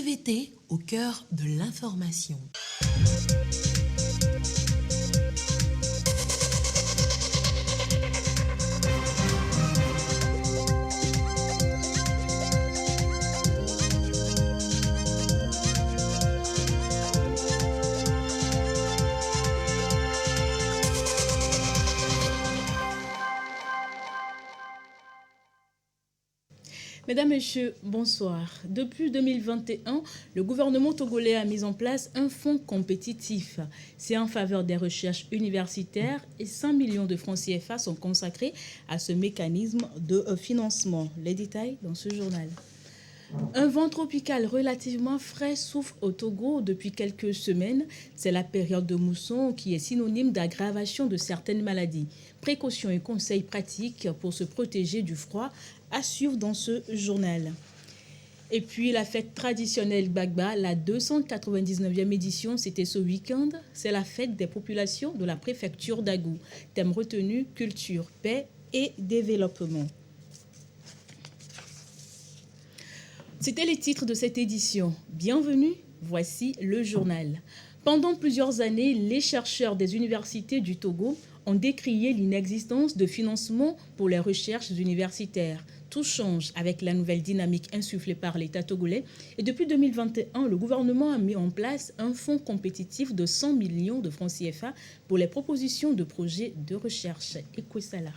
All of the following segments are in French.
TVT au cœur de l'information. Mesdames, Messieurs, bonsoir. Depuis 2021, le gouvernement togolais a mis en place un fonds compétitif. C'est en faveur des recherches universitaires et 100 millions de francs CFA sont consacrés à ce mécanisme de financement. Les détails dans ce journal. Un vent tropical relativement frais souffle au Togo depuis quelques semaines. C'est la période de mousson qui est synonyme d'aggravation de certaines maladies. Précautions et conseils pratiques pour se protéger du froid à suivre dans ce journal. Et puis la fête traditionnelle Gbagba, la 299e édition, c'était ce week-end. C'est la fête des populations de la préfecture d'Agou. Thème retenu, culture, paix et développement. C'était les titres de cette édition. Bienvenue, voici le journal. Pendant plusieurs années, les chercheurs des universités du Togo ont décrié l'inexistence de financement pour les recherches universitaires. Tout change avec la nouvelle dynamique insufflée par l'État togolais. Et depuis 2021, le gouvernement a mis en place un fonds compétitif de 100 millions de francs CFA pour les propositions de projets de recherche. Écoutez-la.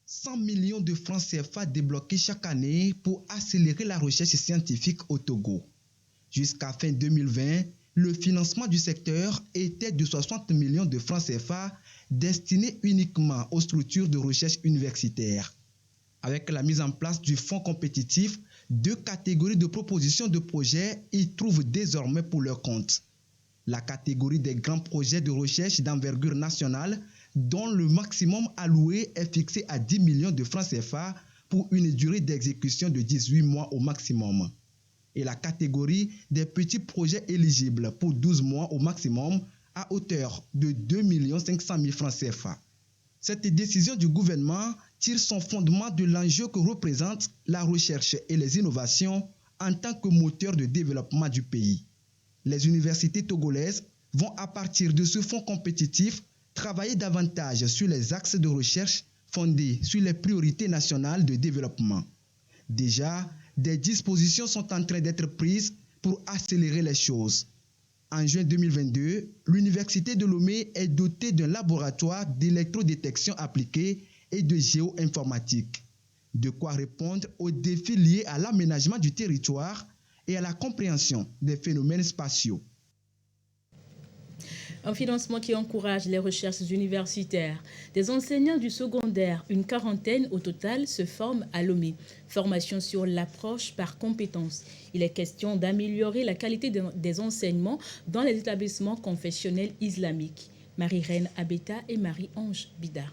100 millions de francs CFA débloqués chaque année pour accélérer la recherche scientifique au Togo. Jusqu'à fin 2020, le financement du secteur était de 60 millions de francs CFA destinés uniquement aux structures de recherche universitaires. Avec la mise en place du fonds compétitif, 2 catégories de propositions de projets y trouvent désormais pour leur compte. La catégorie des grands projets de recherche d'envergure nationale, dont le maximum alloué est fixé à 10 millions de francs CFA pour une durée d'exécution de 18 mois au maximum. Et la catégorie des petits projets éligibles pour 12 mois au maximum à hauteur de 2 500 000 francs CFA. Cette décision du gouvernement tire son fondement de l'enjeu que représente la recherche et les innovations en tant que moteur de développement du pays. Les universités togolaises vont à partir de ce fonds compétitif travailler davantage sur les axes de recherche fondés sur les priorités nationales de développement. Déjà, des dispositions sont en train d'être prises pour accélérer les choses. En juin 2022, l'Université de Lomé est dotée d'un laboratoire d'électrodétection appliquée et de géoinformatique. De quoi répondre aux défis liés à l'aménagement du territoire et à la compréhension des phénomènes spatiaux. Un financement qui encourage les recherches universitaires. Des enseignants du secondaire, une quarantaine au total, se forment à Lomé. Formation sur l'approche par compétences. Il est question d'améliorer la qualité des enseignements dans les établissements confessionnels islamiques. Marie-Reine Abeta et Marie-Ange Bida.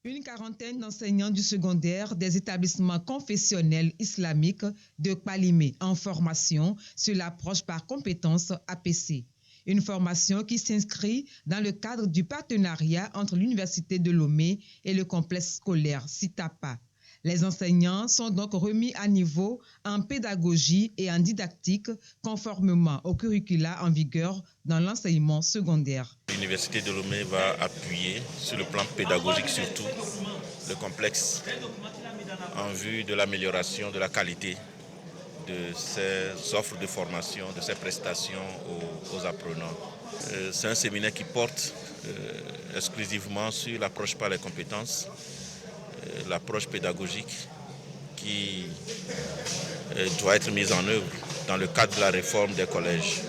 Une quarantaine d'enseignants du secondaire des établissements confessionnels islamiques de Kpalimé en formation sur l'approche par compétences APC. Une formation qui s'inscrit dans le cadre du partenariat entre l'Université de Lomé et le complexe scolaire Sitapa. Les enseignants sont donc remis à niveau en pédagogie et en didactique conformément au curricula en vigueur dans l'enseignement secondaire. L'Université de Lomé va appuyer sur le plan pédagogique surtout le complexe en vue de l'amélioration de la qualité de ces offres de formation, de ces prestations aux apprenants. C'est un séminaire qui porte exclusivement sur l'approche par les compétences, l'approche pédagogique qui doit être mise en œuvre dans le cadre de la réforme des collèges.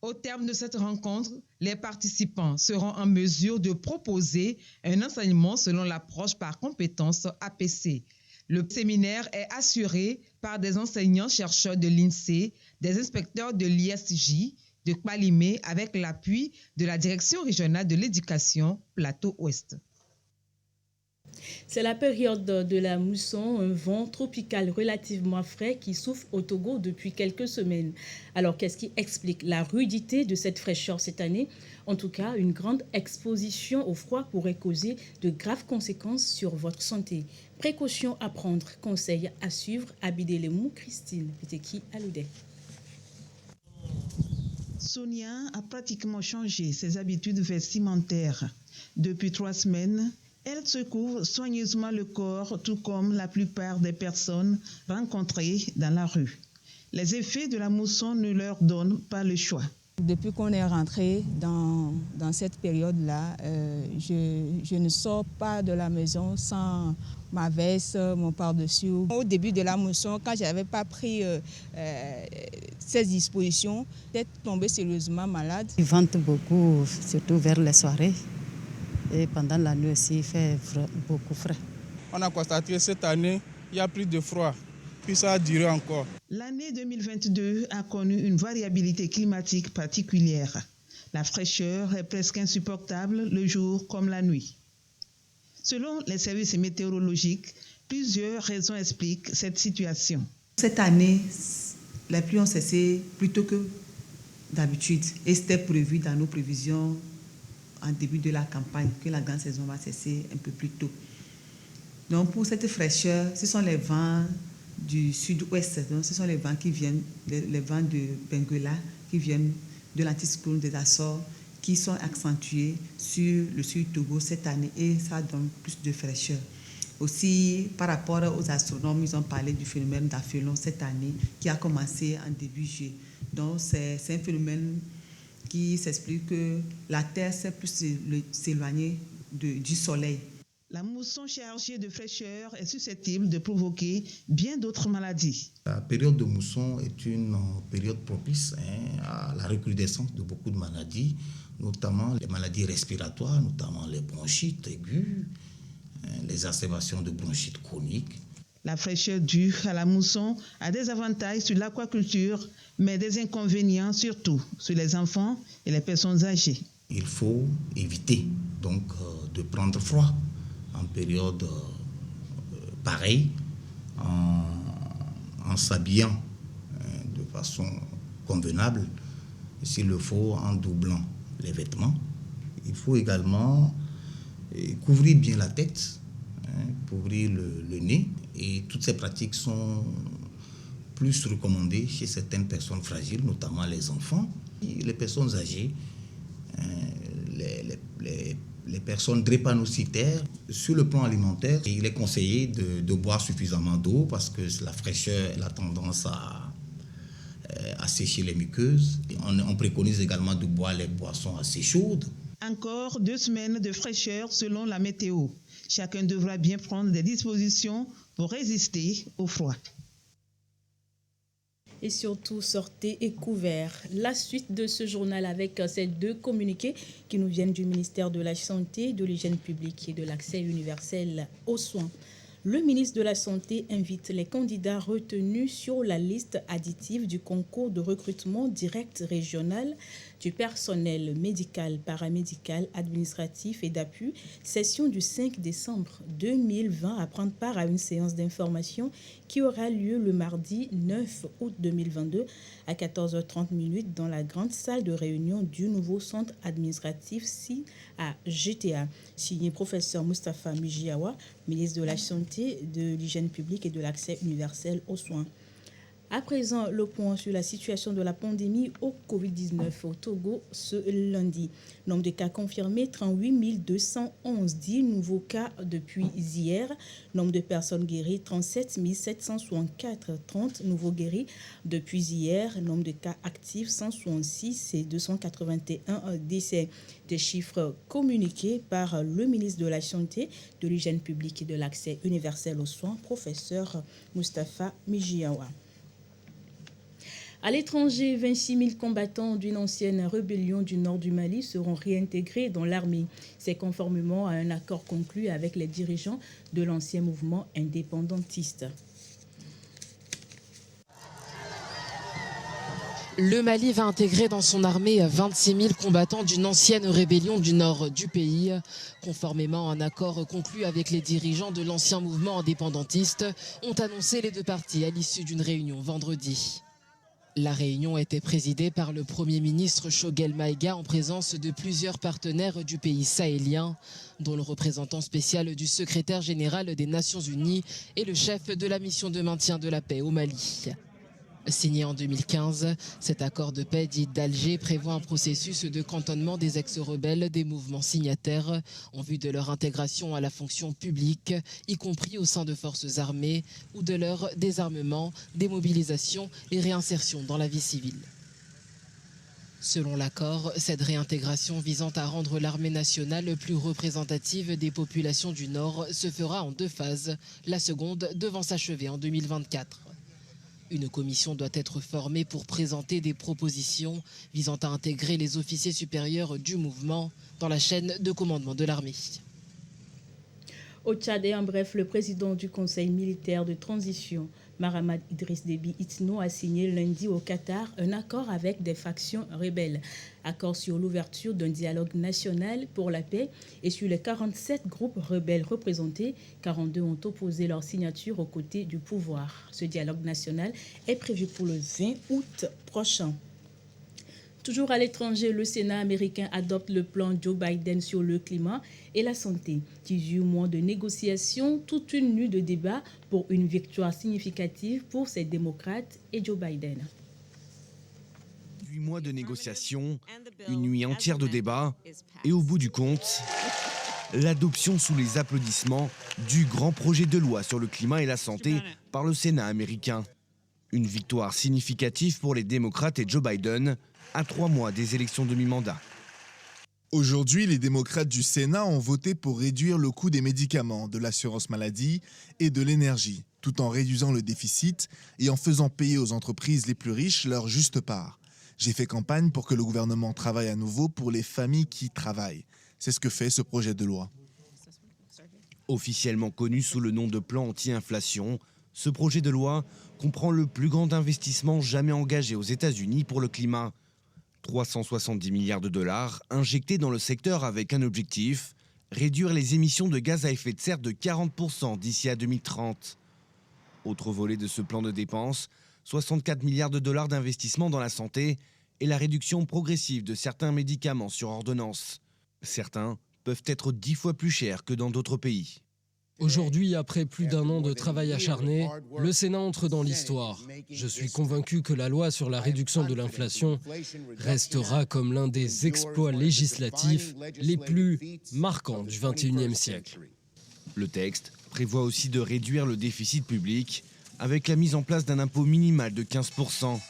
Au terme de cette rencontre, les participants seront en mesure de proposer un enseignement selon l'approche par compétences APC. Le séminaire est assuré par des enseignants-chercheurs de l'INSEE, des inspecteurs de l'ISJ, de Kpalimé, avec l'appui de la Direction régionale de l'éducation Plateau-Ouest. C'est la période de la mousson, un vent tropical relativement frais qui souffle au Togo depuis quelques semaines. Alors, qu'est-ce qui explique la rudité de cette fraîcheur cette année? En tout cas, une grande exposition au froid pourrait causer de graves conséquences sur votre santé. Précautions à prendre, conseils à suivre. Abidé Lemou, Christine Piteki Aloudé. Sonia a pratiquement changé ses habitudes vestimentaires. Depuis 3 semaines, elle se couvre soigneusement le corps, tout comme la plupart des personnes rencontrées dans la rue. Les effets de la mousson ne leur donnent pas le choix. Depuis qu'on est rentré dans cette période-là, je ne sors pas de la maison sans ma veste, mon pardessus. Au début de la mousson, quand je n'avais pas pris ces dispositions, j'étais tombée sérieusement malade. Ils ventent beaucoup, surtout vers les soirées. Et pendant la nuit aussi, il fait beaucoup frais. On a constaté que cette année, il y a plus de froid. Puis ça a duré encore. L'année 2022 a connu une variabilité climatique particulière. La fraîcheur est presque insupportable le jour comme la nuit. Selon les services météorologiques, plusieurs raisons expliquent cette situation. Cette année, les pluies ont cessé plus tôt que d'habitude. Et c'était prévu dans nos prévisions en début de la campagne que la grande saison va cesser un peu plus tôt. Donc pour cette fraîcheur, ce sont les vents du sud-ouest, donc ce sont les vents qui viennent, les vents de Benguela qui viennent de l'anticyclone des Açores, qui sont accentués sur le sud Togo cette année et ça donne plus de fraîcheur. Aussi, par rapport aux astronomes, ils ont parlé du phénomène d'Aphelon cette année qui a commencé en début juillet. Donc c'est un phénomène qui s'explique que la Terre s'est plus s'éloigner du Soleil. La mousson chargée de fraîcheur est susceptible de provoquer bien d'autres maladies. La période de mousson est une période propice à la recrudescence de beaucoup de maladies, notamment les maladies respiratoires, notamment les bronchites aiguës, les exacerbations de bronchite chronique. La fraîcheur due à la mousson a des avantages sur l'aquaculture, mais des inconvénients surtout sur les enfants et les personnes âgées. Il faut éviter donc de prendre froid en période pareille, en s'habillant de façon convenable, s'il le faut en doublant les vêtements. Il faut également couvrir bien la tête, couvrir le nez, et toutes ces pratiques sont plus recommandées chez certaines personnes fragiles, notamment les enfants, les personnes âgées, les personnes drépanocytaires. Sur le plan alimentaire, il est conseillé de boire suffisamment d'eau parce que la fraîcheur elle a tendance à sécher les muqueuses. On préconise également de boire les boissons assez chaudes. Encore 2 semaines de fraîcheur selon la météo. Chacun devra bien prendre des dispositions pour résister au froid. Et surtout, sortez et couverts. La suite de ce journal avec ces 2 communiqués qui nous viennent du ministère de la Santé, de l'Hygiène publique et de l'accès universel aux soins. Le ministre de la Santé invite les candidats retenus sur la liste additive du concours de recrutement direct régional du personnel médical, paramédical, administratif et d'appui, session du 5 décembre 2020 à prendre part à une séance d'information qui aura lieu le mardi 9 août 2022 à 14h30 dans la grande salle de réunion du nouveau centre administratif SI à GTA. Signé professeur Moustapha Mijiawa, ministre de la Santé, de l'Hygiène publique et de l'accès universel aux soins. À présent, le point sur la situation de la pandémie au Covid-19 au Togo ce lundi. Nombre de cas confirmés, 38 211, 10 nouveaux cas depuis hier. Nombre de personnes guéries, 37 764, 30 nouveaux guéris depuis hier. Nombre de cas actifs, 166 et 281 décès. Des chiffres communiqués par le ministre de la Santé, de l'Hygiène publique et de l'accès universel aux soins, professeur Moustapha Mijiawa. À l'étranger, 26 000 combattants d'une ancienne rébellion du nord du Mali seront réintégrés dans l'armée. C'est conformément à un accord conclu avec les dirigeants de l'ancien mouvement indépendantiste. Le Mali va intégrer dans son armée 26 000 combattants d'une ancienne rébellion du nord du pays, conformément à un accord conclu avec les dirigeants de l'ancien mouvement indépendantiste, ont annoncé les 2 parties à l'issue d'une réunion vendredi. La réunion était présidée par le Premier ministre Choguel Maïga en présence de plusieurs partenaires du pays sahélien, dont le représentant spécial du secrétaire général des Nations Unies et le chef de la mission de maintien de la paix au Mali. Signé en 2015, cet accord de paix dit d'Alger prévoit un processus de cantonnement des ex-rebelles des mouvements signataires en vue de leur intégration à la fonction publique, y compris au sein de forces armées, ou de leur désarmement, démobilisation et réinsertion dans la vie civile. Selon l'accord, cette réintégration visant à rendre l'armée nationale plus représentative des populations du Nord se fera en 2 phases, la seconde devant s'achever en 2024. Une commission doit être formée pour présenter des propositions visant à intégrer les officiers supérieurs du mouvement dans la chaîne de commandement de l'armée. Au Tchad et en bref, le président du Conseil militaire de transition, Mahamat Idriss Déby Itno, a signé lundi au Qatar un accord avec des factions rebelles. Accord sur l'ouverture d'un dialogue national pour la paix et sur les 47 groupes rebelles représentés, 42 ont opposé leur signature aux côtés du pouvoir. Ce dialogue national est prévu pour le 20 août prochain. Toujours à l'étranger, le Sénat américain adopte le plan Joe Biden sur le climat et la santé. 18 mois de négociations, toute une nuit de débat pour une victoire significative pour ces démocrates et Joe Biden. 8 mois de négociations, une nuit entière de débat et au bout du compte, l'adoption sous les applaudissements du grand projet de loi sur le climat et la santé par le Sénat américain. Une victoire significative pour les démocrates et Joe Biden à 3 mois des élections de mi-mandat. Aujourd'hui, les démocrates du Sénat ont voté pour réduire le coût des médicaments, de l'assurance maladie et de l'énergie, tout en réduisant le déficit et en faisant payer aux entreprises les plus riches leur juste part. J'ai fait campagne pour que le gouvernement travaille à nouveau pour les familles qui travaillent. C'est ce que fait ce projet de loi. Officiellement connu sous le nom de plan anti-inflation, ce projet de loi comprend le plus grand investissement jamais engagé aux États-Unis pour le climat. 370 milliards de dollars injectés dans le secteur avec un objectif, réduire les émissions de gaz à effet de serre de 40% d'ici à 2030. Autre volet de ce plan de dépenses, 64 milliards de dollars d'investissement dans la santé et la réduction progressive de certains médicaments sur ordonnance. Certains peuvent être 10 fois plus chers que dans d'autres pays. Aujourd'hui, après plus d'1 an de travail acharné, le Sénat entre dans l'histoire. Je suis convaincu que la loi sur la réduction de l'inflation restera comme l'un des exploits législatifs les plus marquants du XXIe siècle. Le texte prévoit aussi de réduire le déficit public avec la mise en place d'un impôt minimal de 15%.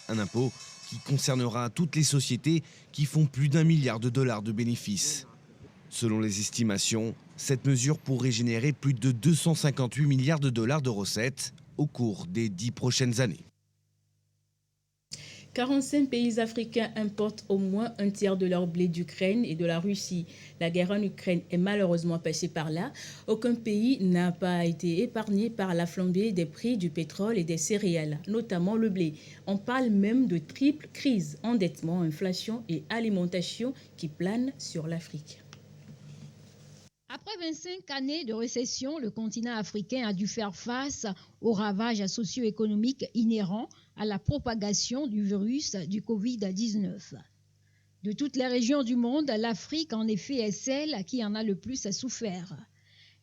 Un impôt qui concernera toutes les sociétés qui font plus d'1 milliard de dollars de bénéfices. Selon les estimations, cette mesure pourrait générer plus de 258 milliards de dollars de recettes au cours des 10 prochaines années. 45 pays africains importent au moins un tiers de leur blé d'Ukraine et de la Russie. La guerre en Ukraine est malheureusement passée par là. Aucun pays n'a pas été épargné par la flambée des prix du pétrole et des céréales, notamment le blé. On parle même de triple crise, endettement, inflation et alimentation qui planent sur l'Afrique. Après 25 années de récession, le continent africain a dû faire face aux ravages socio-économiques inhérents à la propagation du virus du Covid-19. De toutes les régions du monde, l'Afrique en effet est celle qui en a le plus souffert.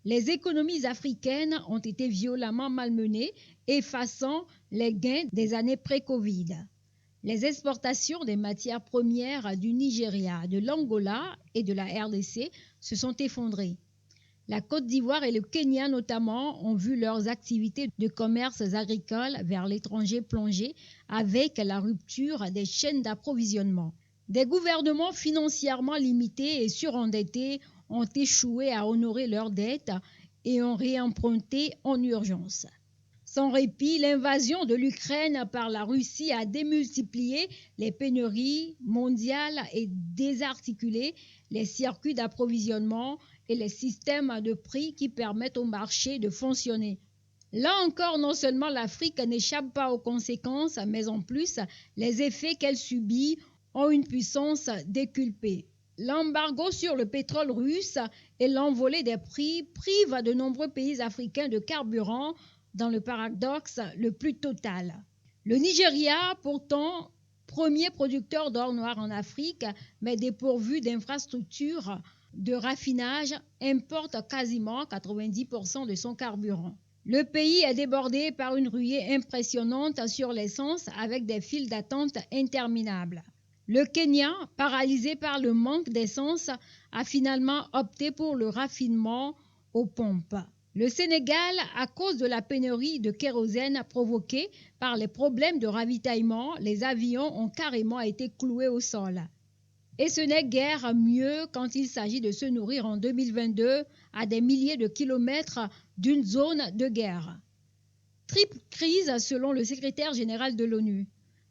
Les économies africaines ont été violemment malmenées, effaçant les gains des années pré-Covid. Les exportations des matières premières du Nigeria, de l'Angola et de la RDC se sont effondrées. La Côte d'Ivoire et le Kenya notamment ont vu leurs activités de commerce agricole vers l'étranger plonger avec la rupture des chaînes d'approvisionnement. Des gouvernements financièrement limités et surendettés ont échoué à honorer leurs dettes et ont réemprunté en urgence. Sans répit, l'invasion de l'Ukraine par la Russie a démultiplié les pénuries mondiales et désarticulé les circuits d'approvisionnement et les systèmes de prix qui permettent au marché de fonctionner. Là encore, non seulement l'Afrique n'échappe pas aux conséquences, mais en plus, les effets qu'elle subit ont une puissance décuplée. L'embargo sur le pétrole russe et l'envolée des prix privent de nombreux pays africains de carburant dans le paradoxe le plus total. Le Nigeria, pourtant premier producteur d'or noir en Afrique, mais dépourvu d'infrastructures de raffinage, importe quasiment 90% de son carburant. Le pays est débordé par une ruée impressionnante sur l'essence avec des files d'attente interminables. Le Kenya, paralysé par le manque d'essence, a finalement opté pour le raffinement aux pompes. Le Sénégal, à cause de la pénurie de kérosène provoquée par les problèmes de ravitaillement, les avions ont carrément été cloués au sol. Et ce n'est guère mieux quand il s'agit de se nourrir en 2022 à des milliers de kilomètres d'une zone de guerre. Triple crise selon le secrétaire général de l'ONU.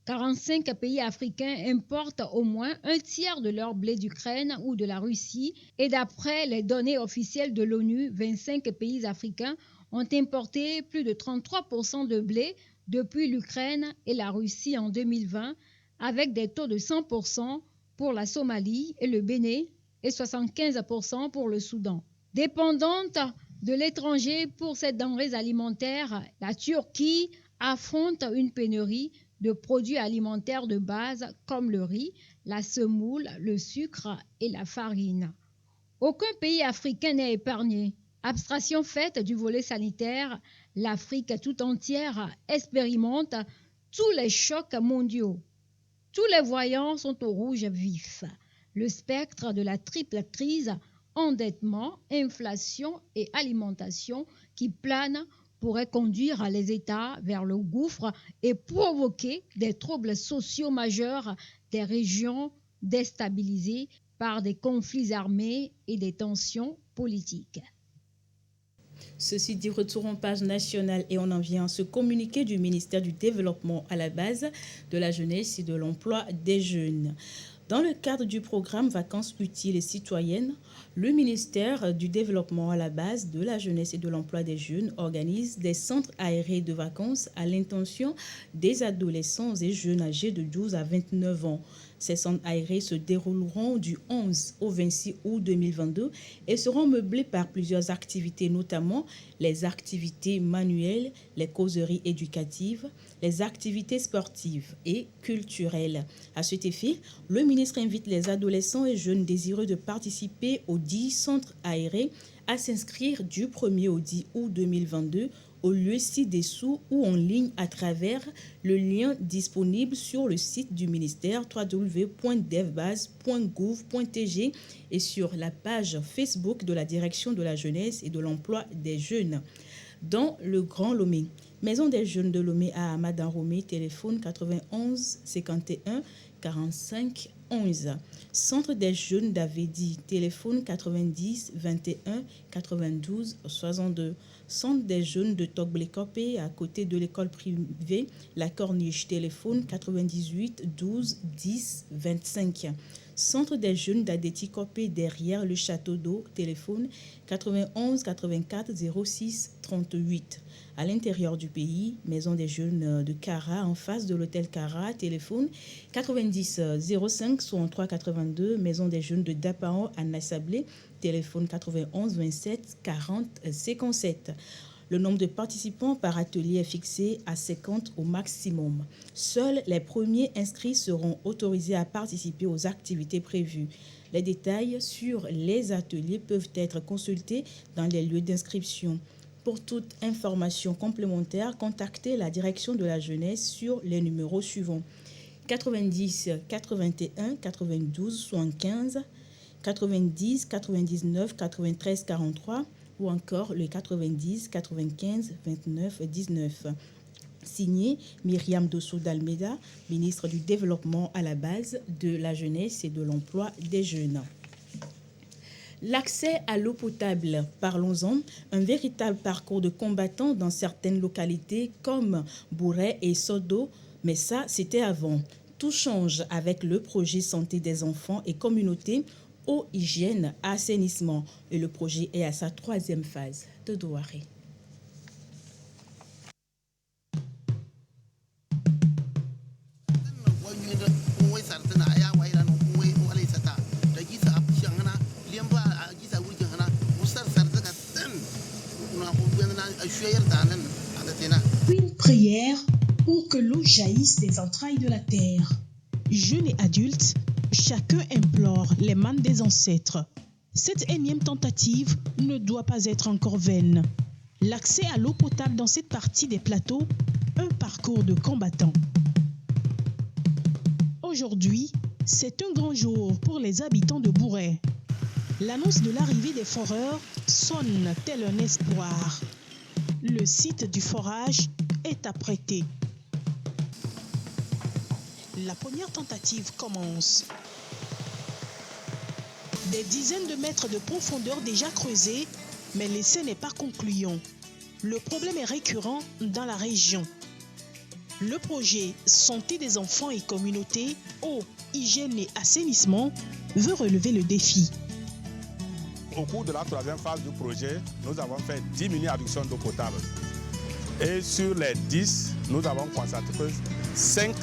45 pays africains importent au moins un tiers de leur blé d'Ukraine ou de la Russie et d'après les données officielles de l'ONU, 25 pays africains ont importé plus de 33% de blé depuis l'Ukraine et la Russie en 2020 avec des taux de 100% pour la Somalie et le Bénin et 75% pour le Soudan. Dépendante de l'étranger pour ces denrées alimentaires, la Turquie affronte une pénurie de produits alimentaires de base comme le riz, la semoule, le sucre et la farine. Aucun pays africain n'est épargné. Abstraction faite du volet sanitaire, l'Afrique tout entière expérimente tous les chocs mondiaux. Tous les voyants sont au rouge vif. Le spectre de la triple crise, endettement, inflation et alimentation qui plane pourrait conduire les États vers le gouffre et provoquer des troubles sociaux majeurs, des régions déstabilisées par des conflits armés et des tensions politiques. Ceci dit, retour en page nationale et on en vient à ce communiqué du ministère du Développement à la base de la jeunesse et de l'emploi des jeunes. Dans le cadre du programme Vacances utiles et citoyennes, le ministère du Développement à la base de la jeunesse et de l'emploi des jeunes organise des centres aérés de vacances à l'intention des adolescents et jeunes âgés de 12 à 29 ans. Ces centres aérés se dérouleront du 11 au 26 août 2022 et seront meublés par plusieurs activités, notamment les activités manuelles, les causeries éducatives, les activités sportives et culturelles. À cet effet, le ministre invite les adolescents et jeunes désireux de participer aux 10 centres aérés à s'inscrire du 1er au 10 août 2022 au lieu ci-dessous ou en ligne à travers le lien disponible sur le site du ministère www.devbase.gouv.tg et sur la page Facebook de la Direction de la jeunesse et de l'emploi des jeunes. Dans le Grand Lomé, Maison des jeunes de Lomé à Amadan-Romé, téléphone 91 51 45 11. Centre des jeunes d'Avedi, téléphone 90 21 92 62. Centre des jeunes de Togblekopé, à côté de l'école privée La Corniche, téléphone 98 12 10 25. Centre des jeunes d'Adétikopé, derrière le château d'eau, téléphone 91 84 06 38. À l'intérieur du pays, Maison des jeunes de Kara, en face de l'hôtel Kara, téléphone 90 05 63 82. Maison des jeunes de Dapao à Nassablé, téléphone 91 27 40 57. Le nombre de participants par atelier est fixé à 50 au maximum. Seuls les premiers inscrits seront autorisés à participer aux activités prévues. Les détails sur les ateliers peuvent être consultés dans les lieux d'inscription. Pour toute information complémentaire, contactez la Direction de la jeunesse sur les numéros suivants: 90 81 92 75, 90 99 93 43 ou encore le 90 95 29 19. Signé Myriam Dosso d'Almeida, ministre du Développement à la base de la jeunesse et de l'emploi des jeunes. L'accès à l'eau potable, parlons-en, un véritable parcours de combattants dans certaines localités comme Bourret et Sodo, mais ça c'était avant. Tout change avec le projet santé des enfants et communautés, eau, hygiène, assainissement, et le projet est à sa 3e phase. De Douaré. Une prière pour que l'eau jaillisse des entrailles de la terre. Jeunes et adultes, chacun implore les manes des ancêtres. Cette énième tentative ne doit pas être encore vaine. L'accès à l'eau potable dans cette partie des plateaux, un parcours de combattants. Aujourd'hui, c'est un grand jour pour les habitants de Bouret. L'annonce de l'arrivée des foreurs sonne tel un espoir. Le site du forage est apprêté. La première tentative commence. Des dizaines de mètres de profondeur déjà creusés, mais l'essai n'est pas concluant. Le problème est récurrent dans la région. Le projet Santé des enfants et communauté, eau, hygiène et assainissement veut relever le défi. Au cours de la troisième phase du projet, nous avons fait 10 mini-adductions d'eau potable. Et sur les 10, nous avons constaté que 5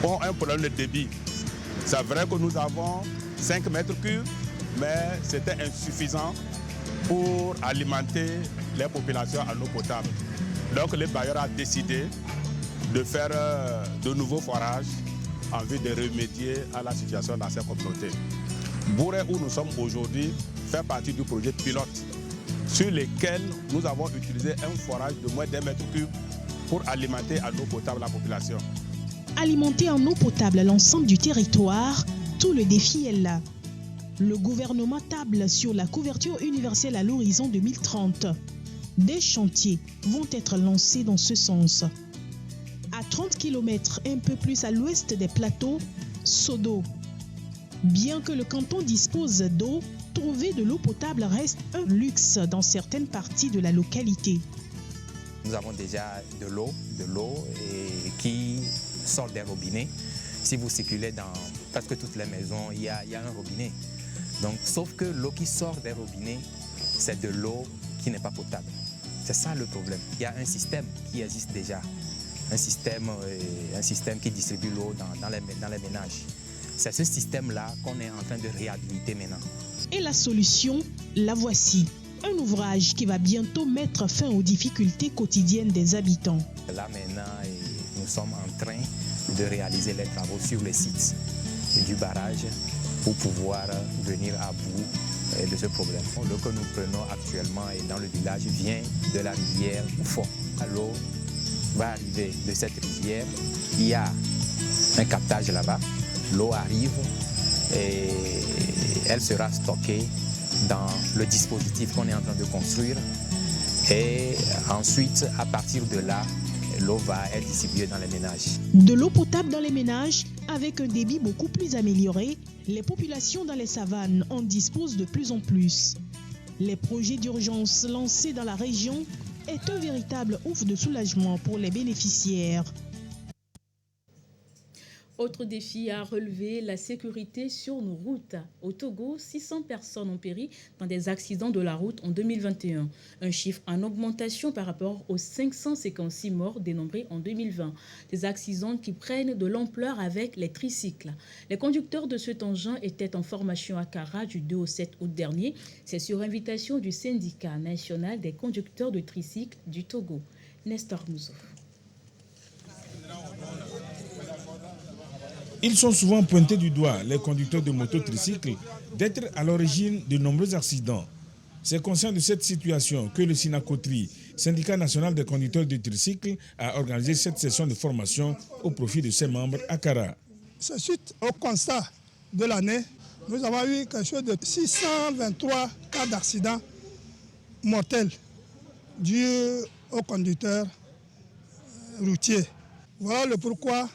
ont un problème de débit. C'est vrai que nous avons 5 mètres cubes, mais c'était insuffisant pour alimenter les populations en eau potable. Donc le bailleur a décidé de faire de nouveaux forages en vue de remédier à la situation dans ces communautés. Bouret, où nous sommes aujourd'hui, fait partie du projet pilote sur lequel nous avons utilisé un forage de moins d'1 mètre cube pour alimenter en eau potable la population. Alimenter en eau potable l'ensemble du territoire, tout le défi est là. Le gouvernement table sur la couverture universelle à l'horizon 2030. Des chantiers vont être lancés dans ce sens. À 30 km, un peu plus à l'ouest des plateaux, Sodo. Bien que le canton dispose d'eau, trouver de l'eau potable reste un luxe dans certaines parties de la localité. Nous avons déjà de l'eau qui sort des robinets. Si vous circulez dans presque toutes les maisons, il y a un robinet. Donc, sauf que l'eau qui sort des robinets, c'est de l'eau qui n'est pas potable. C'est ça le problème. Il y a un système qui existe déjà, un système qui distribue l'eau dans les ménages. C'est ce système-là qu'on est en train de réhabiliter maintenant. Et la solution, la voici. Un ouvrage qui va bientôt mettre fin aux difficultés quotidiennes des habitants. Là maintenant, nous sommes en train de réaliser les travaux sur le site du barrage pour pouvoir venir à bout de ce problème. L'eau que nous prenons actuellement dans le village vient de la rivière Oufo. L'eau va arriver de cette rivière. Il y a un captage là-bas. L'eau arrive et elle sera stockée dans le dispositif qu'on est en train de construire. Et ensuite, à partir de là, l'eau va être distribuée dans les ménages. De l'eau potable dans les ménages, avec un débit beaucoup plus amélioré, les populations dans les savanes en disposent de plus en plus. Les projets d'urgence lancés dans la région est un véritable ouf de soulagement pour les bénéficiaires. Autre défi à relever, la sécurité sur nos routes. Au Togo, 600 personnes ont péri dans des accidents de la route en 2021. Un chiffre en augmentation par rapport aux 556 morts dénombrés en 2020. Des accidents qui prennent de l'ampleur avec les tricycles. Les conducteurs de cet engin étaient en formation à Kara du 2 au 7 août dernier. C'est sur invitation du syndicat national des conducteurs de tricycles du Togo. Nestor Moussouf. Ils sont souvent pointés du doigt, les conducteurs de mototricycles, d'être à l'origine de nombreux accidents. C'est conscient de cette situation que le SINACOTRI, syndicat national des conducteurs de tricycles, a organisé cette session de formation au profit de ses membres à Kara. C'est suite au constat de l'année, nous avons eu quelque chose de 623 cas d'accidents mortels dus aux conducteurs routiers. Voilà le pourquoi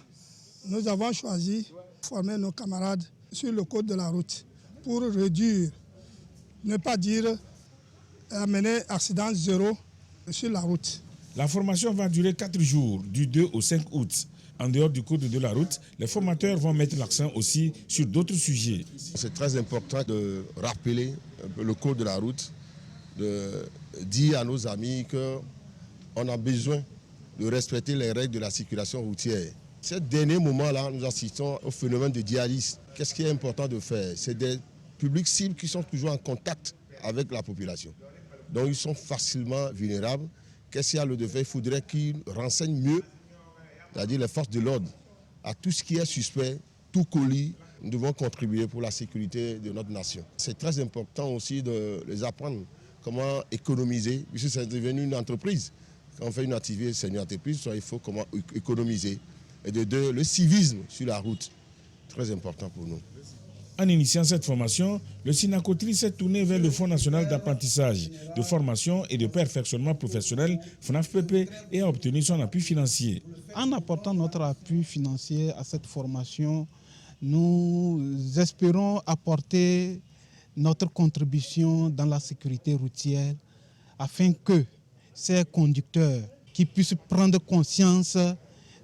nous avons choisi de former nos camarades sur le code de la route pour réduire, ne pas dire amener accident zéro sur la route. La formation va durer 4 jours, du 2 au 5 août. En dehors du code de la route, les formateurs vont mettre l'accent aussi sur d'autres sujets. C'est très important de rappeler le code de la route, de dire à nos amis qu'on a besoin de respecter les règles de la circulation routière. Ces derniers moments-là, nous assistons au phénomène de djihadisme. Qu'est-ce qui est important de faire? C'est des publics cibles qui sont toujours en contact avec la population. Donc ils sont facilement vulnérables. Qu'est-ce qu'il y a le devoir? Il faudrait qu'ils renseignent mieux c'est-à-dire les forces de l'ordre, à tout ce qui est suspect, tout colis, nous devons contribuer pour la sécurité de notre nation. C'est très important aussi de les apprendre comment économiser, puisque c'est devenu une entreprise. Quand on fait une activité, c'est une entreprise, il faut comment économiser. Et de deux, le civisme sur la route, très important pour nous. En initiant cette formation, le Sinacotri s'est tourné vers le Fonds national d'apprentissage, de formation et de perfectionnement professionnel, FNAFPP, et a obtenu son appui financier. En apportant notre appui financier à cette formation, nous espérons apporter notre contribution dans la sécurité routière afin que ces conducteurs qui puissent prendre conscience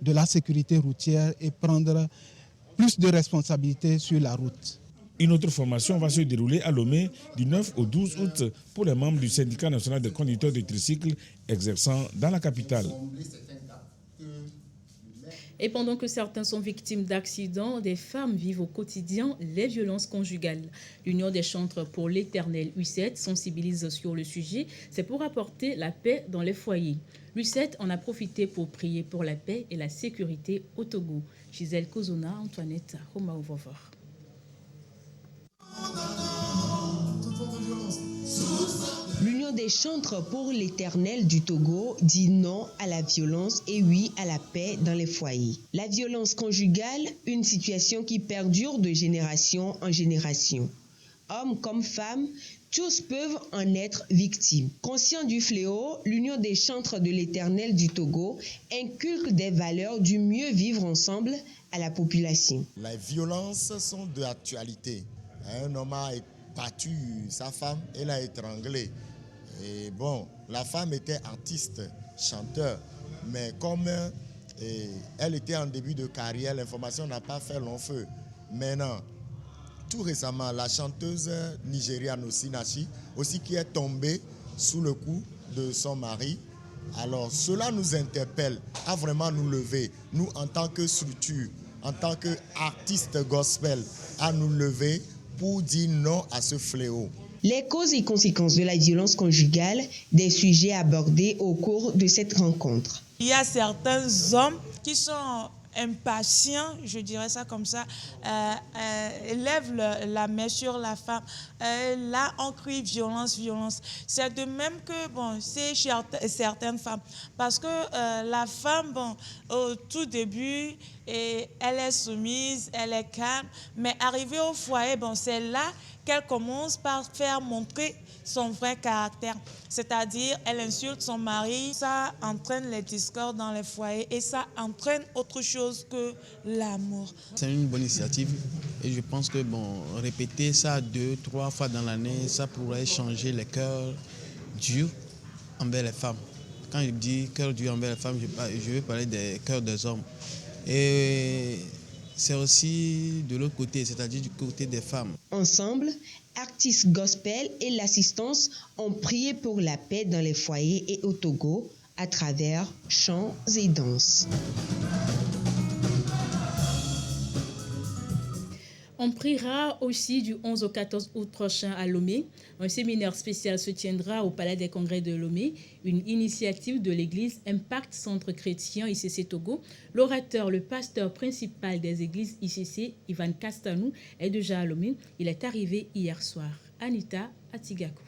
de la sécurité routière et prendre plus de responsabilités sur la route. Une autre formation va se dérouler à Lomé du 9 au 12 août pour les membres du syndicat national des conducteurs de tricycles exerçant dans la capitale. Et pendant que certains sont victimes d'accidents, des femmes vivent au quotidien les violences conjugales. L'Union des chantres pour l'éternel U7 sensibilise sur le sujet. C'est pour apporter la paix dans les foyers. L'U7 en a profité pour prier pour la paix et la sécurité au Togo. Gisèle Kozona, Antoinette Romaouvovor. L'Union des chantres pour l'éternel du Togo dit non à la violence et oui à la paix dans les foyers. La violence conjugale, une situation qui perdure de génération en génération. Hommes comme femmes, tous peuvent en être victimes. Conscient du fléau, l'Union des chantres de l'éternel du Togo inculque des valeurs du mieux vivre ensemble à la population. Les violences sont d'actualité. Un homme a battu sa femme et l'a étranglée. Et bon, la femme était artiste, chanteur, mais comme elle était en début de carrière, l'information n'a pas fait long feu. Maintenant, tout récemment, la chanteuse nigériane Osinachi, aussi qui est tombée sous le coup de son mari. Alors, cela nous interpelle à vraiment nous lever, nous en tant que structure, en tant qu'artistes gospel, à nous lever pour dire non à ce fléau. Les causes et conséquences de la violence conjugale, des sujets abordés au cours de cette rencontre. Il y a certains hommes qui sont impatients, je dirais ça comme ça, lèvent la main sur la femme. Là, on crie violence, violence. C'est de même que, bon, c'est chez certaines femmes. Parce que la femme, bon, au tout début, elle est soumise, elle est calme. Mais arrivée au foyer, bon, c'est là qu'elle commence par faire montrer son vrai caractère. C'est-à-dire, elle insulte son mari, ça entraîne les discordes dans les foyers et ça entraîne autre chose que l'amour. C'est une bonne initiative et je pense que répéter ça 2-3 fois dans l'année, ça pourrait changer les cœurs durs envers les femmes. Quand je dis cœur dur envers les femmes, je veux parler des cœurs des hommes. Et c'est aussi de l'autre côté, c'est-à-dire du côté des femmes. Ensemble, artistes gospel et l'assistance ont prié pour la paix dans les foyers et au Togo à travers chants et danses. On priera aussi du 11 au 14 août prochain à Lomé. Un séminaire spécial se tiendra au Palais des Congrès de Lomé, une initiative de l'église Impact Centre Chrétien ICC Togo. L'orateur, le pasteur principal des églises ICC, Ivan Castanou, est déjà à Lomé. Il est arrivé hier soir. Anita Atigakou.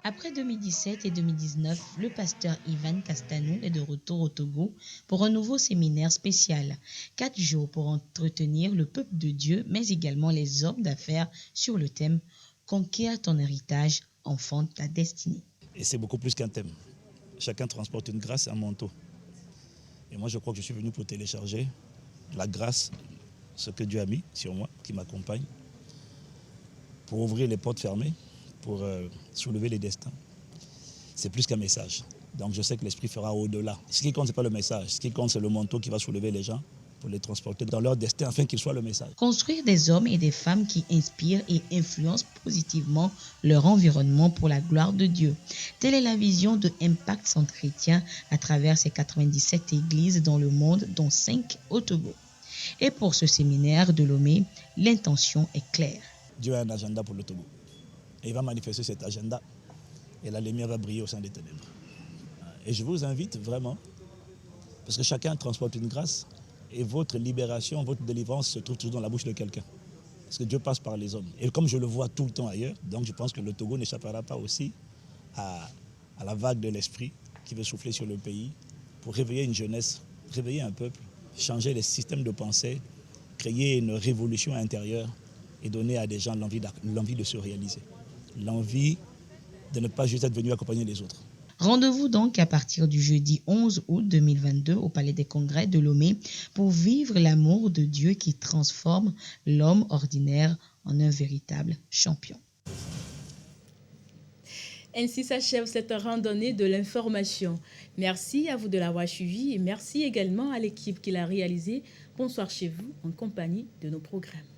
Après 2017 et 2019, le pasteur Ivan Castanou est de retour au Togo pour un nouveau séminaire spécial. 4 jours pour entretenir le peuple de Dieu, mais également les hommes d'affaires sur le thème « Conquiert ton héritage, enfante ta destinée ». Et c'est beaucoup plus qu'un thème. Chacun transporte une grâce et un manteau. Et moi, je crois que je suis venu pour télécharger la grâce, ce que Dieu a mis sur moi, qui m'accompagne, pour ouvrir les portes fermées, pour soulever les destins. C'est plus qu'un message. Donc je sais que l'Esprit fera au-delà. Ce qui compte, ce n'est pas le message. Ce qui compte, c'est le manteau qui va soulever les gens pour les transporter dans leur destin afin qu'ils soient le message. Construire des hommes et des femmes qui inspirent et influencent positivement leur environnement pour la gloire de Dieu. Telle est la vision de Impact Centre Chrétien à travers ses 97 églises dans le monde, dont 5 au Togo. Et pour ce séminaire de Lomé, l'intention est claire. Dieu a un agenda pour le Togo. Et il va manifester cet agenda et la lumière va briller au sein des ténèbres. Et je vous invite vraiment, parce que chacun transporte une grâce, et votre libération, votre délivrance se trouve toujours dans la bouche de quelqu'un. Parce que Dieu passe par les hommes. Et comme je le vois tout le temps ailleurs, donc je pense que le Togo n'échappera pas aussi à la vague de l'esprit qui veut souffler sur le pays pour réveiller une jeunesse, réveiller un peuple, changer les systèmes de pensée, créer une révolution intérieure et donner à des gens l'envie de se réaliser. L'envie de ne pas juste être venu accompagner les autres. Rendez-vous donc à partir du jeudi 11 août 2022 au Palais des Congrès de Lomé pour vivre l'amour de Dieu qui transforme l'homme ordinaire en un véritable champion. Ainsi s'achève cette randonnée de l'information. Merci à vous de l'avoir suivi et merci également à l'équipe qui l'a réalisé. Bonsoir chez vous en compagnie de nos programmes.